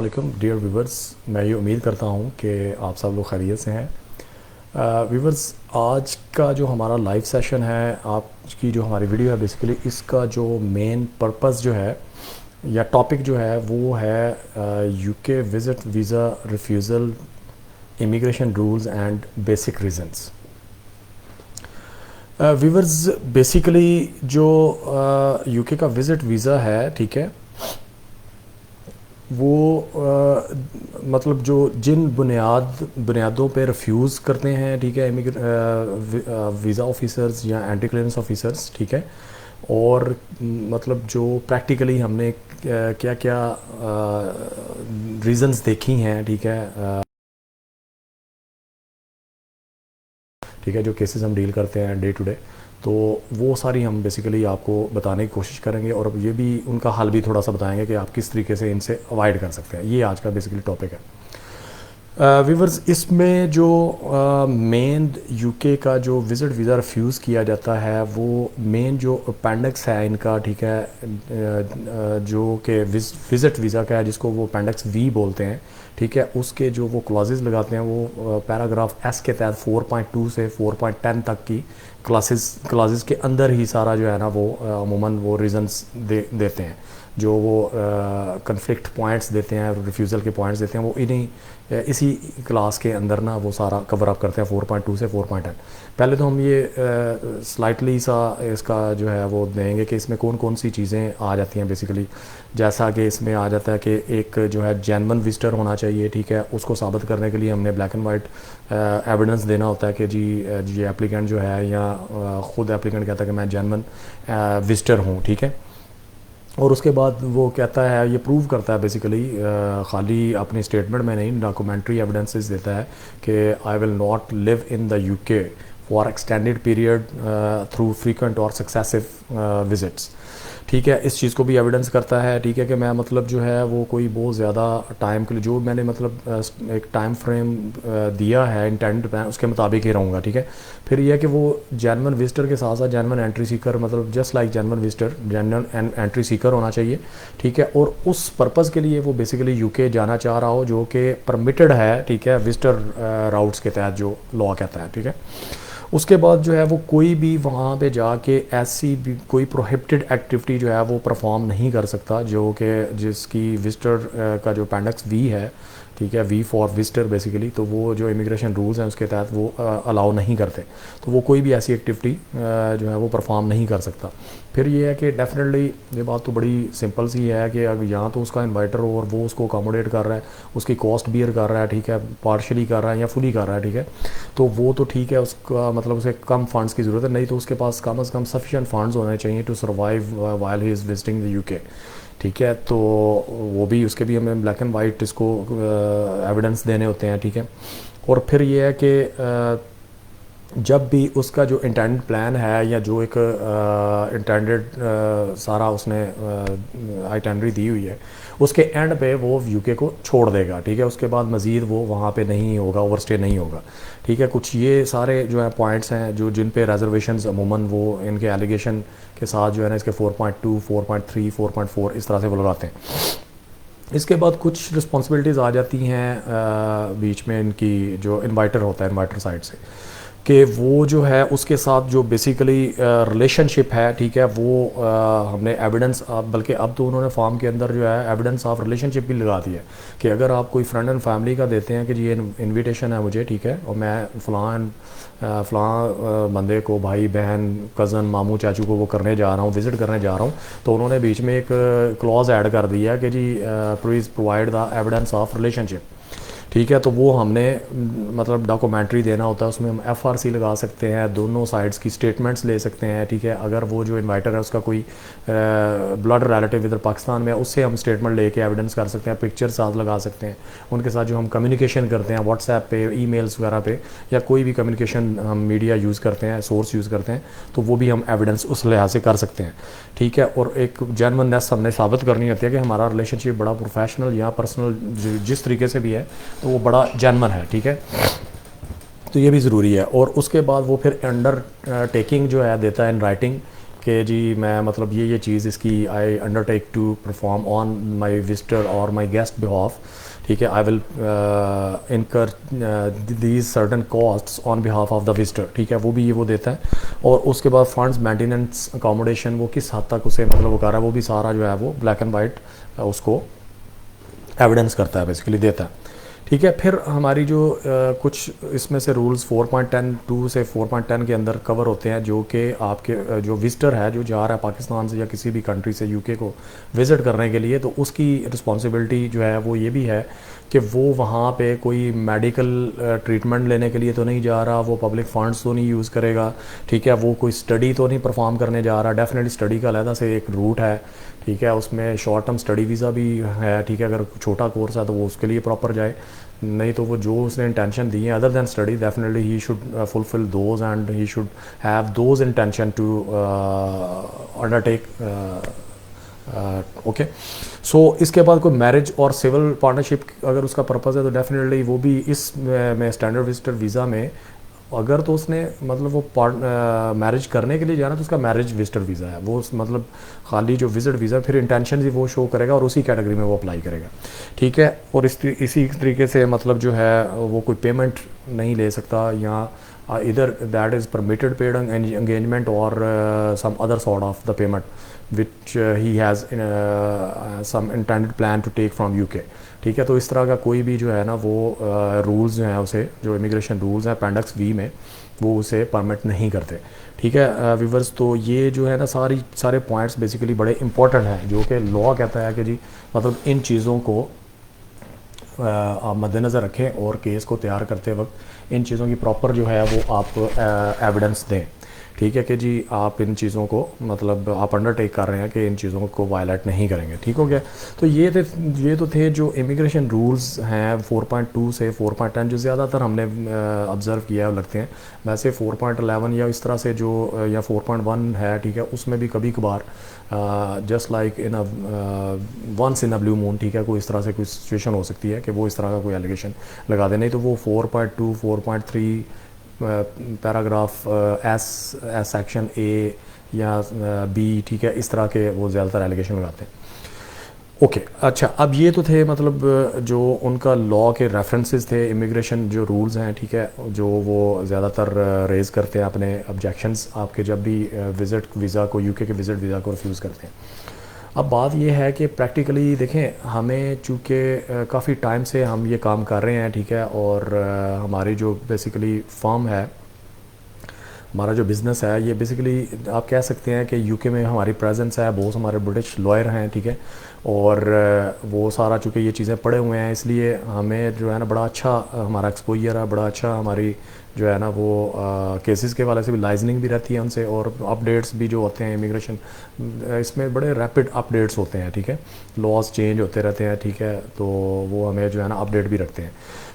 علیکم dear viewers, میں یہ امید کرتا ہوں کہ آپ سب لوگ خیریت سے ہیں۔ ویورز، آج کا جو ہمارا لائیو سیشن ہے، آپ کی جو ہماری ویڈیو ہے، بیسیکلی اس کا جو مین پرپس جو ہے یا ٹاپک جو ہے وہ ہے U K visit visa refusal, immigration rules and basic reasons. Viewers, basically جو یو کے کا وزٹ ویزا ہے، ٹھیک ہے، وہ مطلب جو جن بنیادوں پہ ریفیوز کرتے ہیں، ٹھیک ہے، ویزا آفیسرز یا اینٹی کلیئرنس آفیسرز، ٹھیک ہے، اور مطلب جو پریکٹیکلی ہم نے کیا کیا ریزنز دیکھی ہیں، ٹھیک ہے، جو کیسز ہم ڈیل کرتے ہیں ڈے ٹو ڈے، تو وہ ساری ہم بیسیکلی آپ کو بتانے کی کوشش کریں گے، اور اب یہ بھی ان کا حل بھی تھوڑا سا بتائیں گے کہ آپ کس طریقے سے ان سے اوائڈ کر سکتے ہیں۔ یہ آج کا بیسیکلی ٹاپک ہے۔ ویورز، اس میں جو مین یو کے کا جو وزٹ ویزا ریفیوز کیا جاتا ہے، وہ مین جو اپینڈکس ہے ان کا، ٹھیک ہے، جو کہ وزٹ ویزا کا ہے، جس کو وہ اپینڈکس وی بولتے ہیں، ٹھیک ہے، اس کے جو وہ کلازز لگاتے ہیں، وہ پیراگراف ایس کے تحت 4.2 سے 4.10 تک کی کلازز کے اندر ہی سارا جو ہے نا وہ عموماً وہ ریزنس دیتے ہیں، جو وہ کنفلکٹ پوائنٹس دیتے ہیں، ریفیوزل کے پوائنٹس دیتے ہیں، وہ اسی کلاس کے اندر نا وہ سارا کور اپ کرتے ہیں 4.2 سے 4.10۔ پہلے تو ہم یہ سلائٹلی سا اس کا جو ہے وہ دیں گے کہ اس میں کون کون سی چیزیں آ جاتی ہیں بیسیکلی، جیسا کہ اس میں آ جاتا ہے کہ ایک جو ہے جینون وزٹر ہونا چاہیے، ٹھیک ہے، اس کو ثابت کرنے کے لیے ہم نے بلیک اینڈ وائٹ ایویڈنس دینا ہوتا ہے کہ جی اپلیکنٹ جو ہے، یا خود اپلیکنٹ کہتا ہے کہ میں جینون وزٹر ہوں، ٹھیک ہے، اور اس کے بعد وہ کہتا ہے، یہ پروو کرتا ہے بیسیکلی، خالی اپنی اسٹیٹمنٹ میں نہیں، ڈاکومنٹری ایویڈنسز دیتا ہے کہ I will not leave in the UK for extended period through frequent اور سکسیسو وزٹس، ٹھیک ہے، اس چیز کو بھی ایویڈنس کرتا ہے، ٹھیک ہے، کہ میں مطلب جو ہے وہ کوئی بہت زیادہ ٹائم کے لیے جو میں نے مطلب ایک ٹائم فریم دیا ہے انٹینڈ پلان، اس کے مطابق ہی رہوں گا، ٹھیک ہے۔ پھر یہ ہے کہ وہ جینون وزٹر کے ساتھ ساتھ جینون اینٹری سیکر، مطلب just like genuine visitor genuine entry seeker ہونا چاہیے، ٹھیک ہے، اور اس پرپز کے لیے وہ بیسیکلی یو کے جانا چاہ رہا ہو، جو کہ پرمیٹڈ ہے، ٹھیک ہے، وزٹر راؤٹس کے تحت جو لا کہتا ہے، ٹھیک ہے۔ اس کے بعد جو ہے وہ کوئی بھی وہاں پہ جا کے ایسی بھی کوئی پروہیبٹڈ ایکٹیویٹی جو ہے وہ پرفارم نہیں کر سکتا، جو کہ جس کی وزٹر کا جو اپینڈکس وی ہے، ٹھیک ہے، وی فار وزٹر بیسیکلی، تو وہ جو امیگریشن رولز ہیں اس کے تحت وہ الاؤ نہیں کرتے، تو وہ کوئی بھی ایسی ایکٹیویٹی جو ہے وہ پرفارم نہیں کر سکتا۔ پھر یہ ہے کہ ڈیفینیٹلی یہ بات تو بڑی سمپل سی ہے کہ اگر یہاں تو اس کا انوائٹر ہو اور وہ اس کو اکاموڈیٹ کر رہا ہے، اس کی کاسٹ بیئر کر رہا ہے، ٹھیک ہے، پارشلی کر رہا ہے یا فلی کر رہا ہے، ٹھیک ہے، تو وہ تو ٹھیک ہے، اس کا مطلب اسے کم فنڈس کی ضرورت ہے، نہیں تو اس کے پاس کم از کم سفیشینٹ فنڈز ہونے چاہیے to survive while he is visiting the U K, ٹھیک ہے، تو وہ بھی اس کے بھی ہمیں بلیک اینڈ وائٹ اس کو ایویڈنس دینے ہوتے ہیں، ٹھیک ہے۔ اور پھر یہ ہے کہ جب بھی اس کا جو انٹینڈ پلان ہے یا جو ایک انٹینڈڈ سارا اس نے آئیٹنری دی ہوئی ہے، اس کے اینڈ پہ وہ یو کے کو چھوڑ دے گا، ٹھیک ہے، اس کے بعد مزید وہ وہاں پہ نہیں ہوگا، اوور اسٹے نہیں ہوگا، ٹھیک ہے۔ کچھ یہ سارے جو ہے پوائنٹس ہیں جو جن پہ ریزرویشنز عموماً وہ ان کے ایلیگیشن کے ساتھ جو ہے نا اس کے 4.2 4.3 4.4 اس طرح سے وہ لگاتے ہیں۔ اس کے بعد کچھ رسپانسبلٹیز آ جاتی ہیں بیچ میں ان کی، جو انوائٹر ہوتا ہے انوائٹر سائڈ سے، کہ وہ جو ہے اس کے ساتھ جو بیسیکلی ریلیشن شپ ہے، ٹھیک ہے، وہ ہم نے ایویڈنس، بلکہ اب تو انہوں نے فارم کے اندر جو ہے ایویڈنس آف ریلیشن شپ بھی لگا دی ہے کہ اگر آپ کوئی فرینڈ اینڈ فیملی کا دیتے ہیں کہ جی یہ انویٹیشن ہے مجھے، ٹھیک ہے، اور میں فلاں بندے کو، بھائی بہن کزن ماموں چاچو کو وہ کرنے جا رہا ہوں، وزٹ کرنے جا رہا ہوں، تو انہوں نے بیچ میں ایک کلوز ایڈ کر دیا ہے کہ جی please provide the evidence of relationship, ٹھیک ہے، تو وہ ہم نے مطلب ڈاکومنٹری دینا ہوتا ہے، اس میں ہم ایف آر سی لگا سکتے ہیں، دونوں سائڈس کی اسٹیٹمنٹس لے سکتے ہیں، ٹھیک ہے، اگر وہ جو انوائٹر ہے اس کا کوئی بلڈ ریلیٹیو ادھر پاکستان میں ہے، اس سے ہم اسٹیٹمنٹ لے کے ایویڈنس کر سکتے ہیں، پکچر ساتھ لگا سکتے ہیں، ان کے ساتھ جو ہم کمیونیکیشن کرتے ہیں واٹس ایپ پہ، ای میلس وغیرہ پہ، یا کوئی بھی کمیونیکیشن ہم میڈیا یوز کرتے ہیں، سورس یوز کرتے ہیں، تو وہ بھی ہم ایویڈنس اس لحاظ سے کر سکتے ہیں، ٹھیک ہے۔ اور ایک جینونیس ہم نے ثابت کرنی ہوتی ہے کہ ہمارا ریلیشن شپ بڑا پروفیشنل یا پرسنل جس طریقے سے بھی ہے تو وہ بڑا جینون ہے، ٹھیک ہے، تو یہ بھی ضروری ہے۔ اور اس کے بعد وہ پھر انڈر ٹیکنگ جو ہے دیتا ہے ان رائٹنگ کہ جی میں مطلب یہ چیز اس کی I undertake to perform on my visitor اور مائی گیسٹ بہاف, ٹھیک ہے, I will incur these certain costs on behalf of the visitor, ٹھیک ہے, وہ بھی وہ دیتا ہے. اور اس کے بعد فنڈز, مینٹیننس, اکاموڈیشن, وہ کس حد تک اسے مطلب وہ کر رہا ہے, وہ بھی سارا جو ہے وہ بلیک اینڈ وائٹ اس کو ایویڈنس کرتا ہے, بیسیکلی دیتا ہے, ٹھیک ہے. پھر ہماری جو کچھ اس میں سے رولز 4.10 سے 4.10 کے اندر کور ہوتے ہیں, جو کہ آپ کے جو وزٹر ہے جو جا رہا ہے پاکستان سے یا کسی بھی کنٹری سے یو کے کو وزٹ کرنے کے لیے, تو اس کی رسپانسبلٹی جو ہے وہ یہ بھی ہے کہ وہ وہاں پہ کوئی میڈیکل ٹریٹمنٹ لینے کے لیے تو نہیں جا رہا, وہ پبلک فنڈز تو نہیں یوز کرے گا, ٹھیک ہے, وہ کوئی اسٹڈی تو نہیں پرفارم کرنے جا رہا. ڈیفینیٹلی اسٹڈی کا علیحدہ سے ایک روٹ ہے, ٹھیک ہے, اس میں شارٹ ٹرم اسٹڈی ویزا بھی ہے, ٹھیک ہے, اگر چھوٹا کورس ہے تو وہ اس کے لیے پراپر جائے, نہیں تو وہ جو اس نے انٹینشن دی ہیں other than study, definitely he should fulfil those and he should have those intention to undertake. Okay, so اس کے بعد کوئی میرج اور سول پارٹنرشپ اگر اس کا پرپز ہے تو ڈیفینیٹلی وہ بھی اس میں اسٹینڈرڈ وزٹر ویزا میں, اگر تو اس نے مطلب وہ میرج کرنے کے لیے جانا تو اس کا میرج وزٹر ویزا ہے, وہ مطلب خالی جو وزٹ ویزا پھر انٹینشن بھی وہ شو کرے گا اور اسی کیٹیگری میں وہ اپلائی کرے گا, ٹھیک ہے. اور اسی طریقے سے مطلب جو ہے وہ کوئی پیمنٹ نہیں لے سکتا, یا ادھر that is permitted paid engagement اور some other sort of the payment which he has some intended plan to take from UK, ٹھیک ہے. تو اس طرح کا کوئی بھی جو ہے نا وہ رولز جو ہیں اسے جو امیگریشن رولز ہیں اپینڈکس وی میں وہ اسے پرمٹ نہیں کرتے, ٹھیک ہے ویورز. تو یہ جو ہے نا سارے پوائنٹس بیسیکلی بڑے امپورٹنٹ ہیں جو کہ لا کہتا ہے کہ جی مطلب ان چیزوں کو آپ مد نظر رکھیں اور کیس کو تیار کرتے وقت ان چیزوں کی پراپر جو ہے وہ آپ ایویڈنس دیں, ٹھیک ہے, کہ جی آپ ان چیزوں کو مطلب آپ انڈر ٹیک کر رہے ہیں کہ ان چیزوں کو وائلیٹ نہیں کریں گے, ٹھیک ہو گیا. تو یہ تو تھے جو امیگریشن رولز ہیں 4.2 سے 4.10 جو زیادہ تر ہم نے آبزرو کیا ہے لگتے ہیں. ویسے 4.11 یا اس طرح سے جو یا 4.1 ہے, ٹھیک ہے, اس میں بھی کبھی کبھار just like in once in a blue moon, ٹھیک ہے, کوئی اس طرح سے کوئی سچویشن ہو سکتی ہے کہ وہ اس طرح کا کوئی ایلیگیشن لگا دیں, نہیں تو وہ 4.2 4.3 پیراگراف ایس سیکشن اے یا بی, ٹھیک ہے, اس طرح کے وہ زیادہ تر ایلیگیشن لگاتے ہیں. اوکے, اچھا, اب یہ تو تھے مطلب جو ان کا لا کے ریفرنسز تھے, امیگریشن جو رولز ہیں, ٹھیک ہے, جو وہ زیادہ تر ریز کرتے ہیں اپنے آبجیکشنز آپ کے جب بھی وزٹ ویزا کو یو کے وزٹ ویزا کو ریفیوز کرتے ہیں. اب بات یہ ہے کہ پریکٹیکلی دیکھیں, ہمیں چونکہ کافی ٹائم سے ہم یہ کام کر رہے ہیں, ٹھیک ہے, اور ہماری جو بیسیکلی فرم ہے, ہمارا جو بزنس ہے, یہ بیسیکلی آپ کہہ سکتے ہیں کہ یو کے میں ہماری پریزنس ہے, بہت ہمارے برٹش لائر ہیں, ٹھیک ہے, اور وہ سارا چونکہ یہ چیزیں پڑھے ہوئے ہیں, اس لیے ہمیں جو ہے نا بڑا اچھا ہمارا ایکسپوجر ہے, بڑا اچھا ہماری جو ہے نا وہ کیسز کے والے سے بھی لائزننگ بھی رہتی ہے ان سے, اور اپڈیٹس بھی جو ہوتے ہیں امیگریشن اس میں بڑے ریپڈ اپڈیٹس ہوتے ہیں, ٹھیک ہے, لاز چینج ہوتے رہتے ہیں, ٹھیک ہے, تو وہ ہمیں جو ہے نا اپڈیٹ بھی رکھتے ہیں.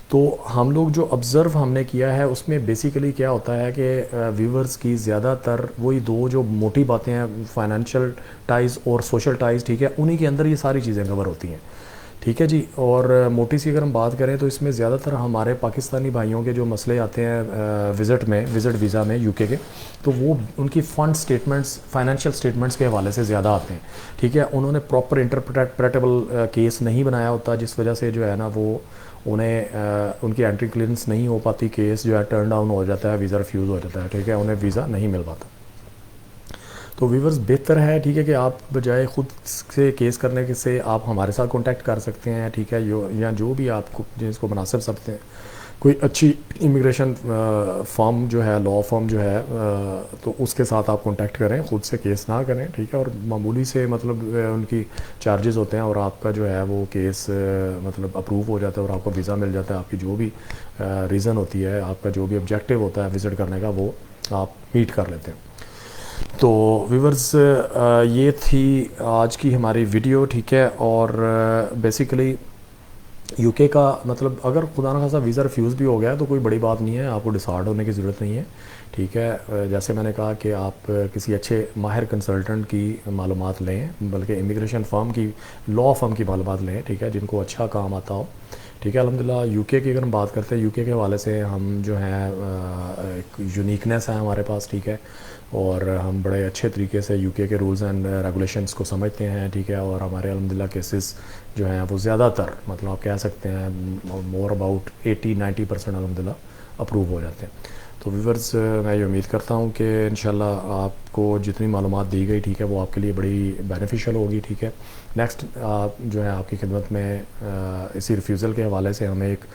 تو ہم لوگ جو آبزرو ہم نے کیا ہے اس میں بیسیکلی کیا ہوتا ہے کہ ویورز کی زیادہ تر وہی دو جو موٹی باتیں ہیں, فائنینشیل ٹائز اور سوشل ٹائز, ٹھیک ہے, انہی کے اندر یہ ساری چیزیں کور ہوتی ہیں, ٹھیک ہے جی. اور موٹی سی اگر ہم بات کریں تو اس میں زیادہ تر ہمارے پاکستانی بھائیوں کے جو مسئلے آتے ہیں وزٹ ویزا میں یو کے تو وہ ان کی فنڈ سٹیٹمنٹس, فائنینشیل سٹیٹمنٹس کے حوالے سے زیادہ آتے ہیں, ٹھیک ہے. انہوں نے پراپر انٹرپریٹیبل کیس نہیں بنایا ہوتا, جس وجہ سے جو ہے نا وہ انہیں ان کی انٹری کلیئرنس نہیں ہو پاتی, کیس جو ہے ٹرن ڈاؤن ہو جاتا ہے, ویزا ریفیوز ہو جاتا ہے, ٹھیک ہے, انہیں ویزا نہیں مل پاتا. تو ویورز بہتر ہے, ٹھیک ہے, کہ آپ بجائے خود سے کیس کرنے کے سے آپ ہمارے ساتھ کانٹیکٹ کر سکتے ہیں, ٹھیک ہے, یا جو بھی آپ کو جس کو مناسب سمجھتے ہیں, کوئی اچھی امیگریشن فارم جو ہے, لا فارم جو ہے, تو اس کے ساتھ آپ کانٹیکٹ کریں, خود سے کیس نہ کریں, ٹھیک ہے. اور معمولی سے مطلب ان کی چارجز ہوتے ہیں اور آپ کا جو ہے وہ کیس مطلب اپروو ہو جاتا ہے اور آپ کو ویزا مل جاتا ہے. آپ کی جو بھی ریزن ہوتی ہے, آپ کا جو بھی آبجیکٹیو ہوتا ہے وزٹ کرنے کا, وہ آپ میٹ کر لیتے ہیں. تو ویورز یہ تھی آج کی ہماری ویڈیو, ٹھیک ہے. اور بیسیکلی یو کے کا مطلب اگر خدا نخواستہ ویزا ریفیوز بھی ہو گیا تو کوئی بڑی بات نہیں ہے, آپ کو ڈسہارڈ ہونے کی ضرورت نہیں ہے, ٹھیک ہے. جیسے میں نے کہا کہ آپ کسی اچھے ماہر کنسلٹنٹ کی معلومات لیں, بلکہ امیگریشن فرم کی, لا فرم کی معلومات لیں, ٹھیک ہے, جن کو اچھا کام آتا ہو, ٹھیک ہے الحمدللہ. یو کے کی اگر ہم بات کرتے ہیں، یو کے حوالے سے ہم جو ہیں ایک یونیکنیس ہے ہمارے پاس. ٹھیک ہے، اور ہم بڑے اچھے طریقے سے یو کے رولز اینڈ ریگولیشنس کو سمجھتے ہیں. ٹھیک ہے، اور ہمارے الحمدللہ کیسز جو ہیں وہ زیادہ تر مطلب آپ کہہ سکتے ہیں مور اباؤٹ 80-90% الحمدللہ اپروو ہو جاتے ہیں. تو ویورز میں یہ امید کرتا ہوں کہ انشاءاللہ آپ کو جتنی معلومات دی گئی ٹھیک ہے وہ آپ کے لیے بڑی بینیفیشیل ہوگی. ٹھیک ہے، نیکسٹ جو ہے آپ کی خدمت میں اسی ریفیوزل کے حوالے سے ہمیں ایک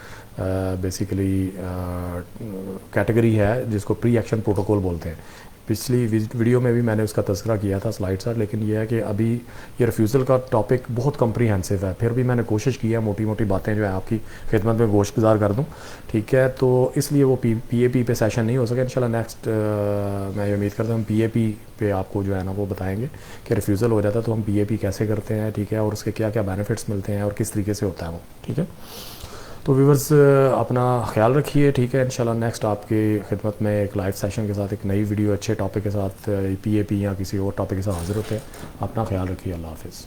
بیسیکلی کیٹیگری ہے جس کو پری ایکشن پروٹوکول بولتے ہیں. پچھلی ویڈیو میں بھی میں نے اس کا تذکرہ کیا تھا سلائڈ سر، لیکن یہ ہے کہ ابھی یہ ریفیوزل کا ٹاپک بہت کمپریہنسو ہے. پھر بھی میں نے کوشش کی ہے موٹی موٹی باتیں جو ہے آپ کی خدمت میں گوشت گزار کر دوں. ٹھیک ہے، تو اس لیے وہ پی اے پی پہ سیشن نہیں ہو سکے. انشاءاللہ نیکسٹ میں یہ امید کرتا ہوں پی اے پی پہ آپ کو جو ہے نا وہ بتائیں گے کہ ریفیوزل ہو جاتا ہے تو ہم پی اے پی کیسے کرتے ہیں. ٹھیک ہے، اور اس کے کیا کیا بینیفٹس ملتے ہیں اور کس طریقے سے ہوتا ہے وہ. ٹھیک ہے، تو ویورز اپنا خیال رکھیے. ٹھیک ہے، انشاءاللہ نیکسٹ آپ کی خدمت میں ایک لائیو سیشن کے ساتھ ایک نئی ویڈیو اچھے ٹاپک کے ساتھ پی اے پی یا کسی اور ٹاپک کے ساتھ حاضر ہوتے ہیں. اپنا خیال رکھیے. اللہ حافظ.